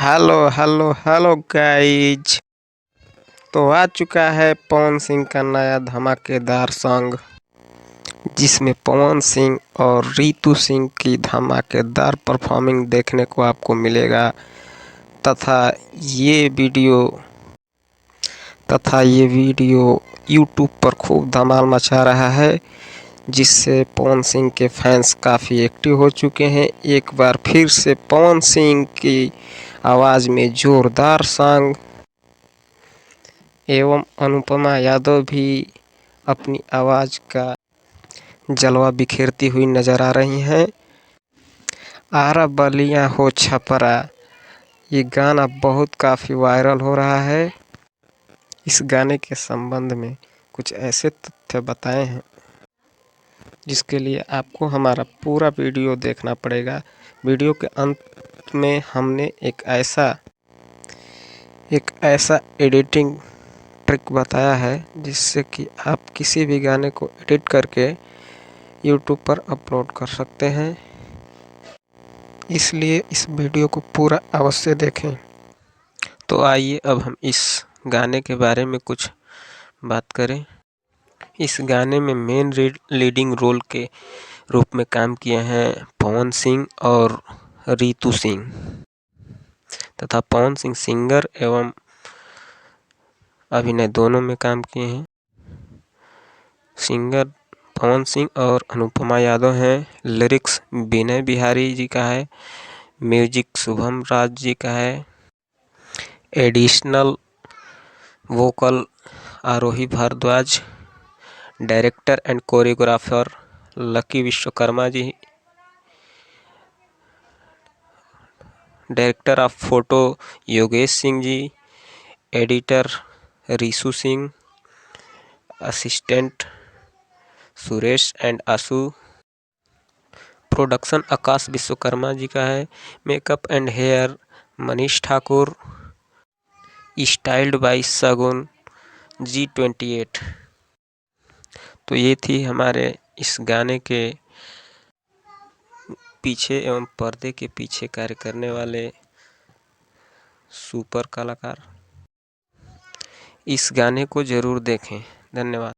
Hello hello hello guys. तो आ चुका है पवन सिंह का नया धमाकेदार सॉन्ग, जिसमें पवन सिंह और रितु सिंह की धमाकेदार परफॉर्मिंग देखने को आपको मिलेगा। तथा ये वीडियो यूट्यूब पर खूब धमाल मचा रहा है, जिससे पवन सिंह के फैंस काफ़ी एक्टिव हो चुके हैं। एक बार फिर से पवन सिंह की आवाज़ में जोरदार सॉन्ग एवं अनुपमा यादव भी अपनी आवाज़ का जलवा बिखेरती हुई नज़र आ रही हैं। आरा बलिया हो छपरा, ये गाना बहुत काफ़ी वायरल हो रहा है। इस गाने के संबंध में कुछ ऐसे तथ्य बताए हैं जिसके लिए आपको हमारा पूरा वीडियो देखना पड़ेगा। वीडियो के अंत में हमने एक ऐसा एडिटिंग ट्रिक बताया है, जिससे कि आप किसी भी गाने को एडिट करके यूट्यूब पर अपलोड कर सकते हैं। इसलिए इस वीडियो को पूरा अवश्य देखें। तो आइए अब हम इस गाने के बारे में कुछ बात करें। इस गाने में मेन लीडिंग रोल के रूप में काम किए हैं पवन सिंह और रितु सिंह, तथा पवन सिंह सिंगर एवं अभिनय दोनों में काम किए हैं। सिंगर पवन सिंह और अनुपमा यादव हैं। लिरिक्स विनय बिहारी जी का है। म्यूजिक शुभम राज जी का है। Additional vocal Arohi Bhardwaj. Director and choreographer Lucky Vishwakarma ji. Director of photo Yogesh Singh ji. Editor Rishu Singh. Assistant Suresh and Ashu. Production Akash Vishwakarma ji का है। Makeup and hair Manish Thakur. Styled by Sagun G28। तो ये थी हमारे इस गाने के पीछे एवं पर्दे के पीछे कार्य करने वाले सुपर कलाकार। इस गाने को ज़रूर देखें। धन्यवाद।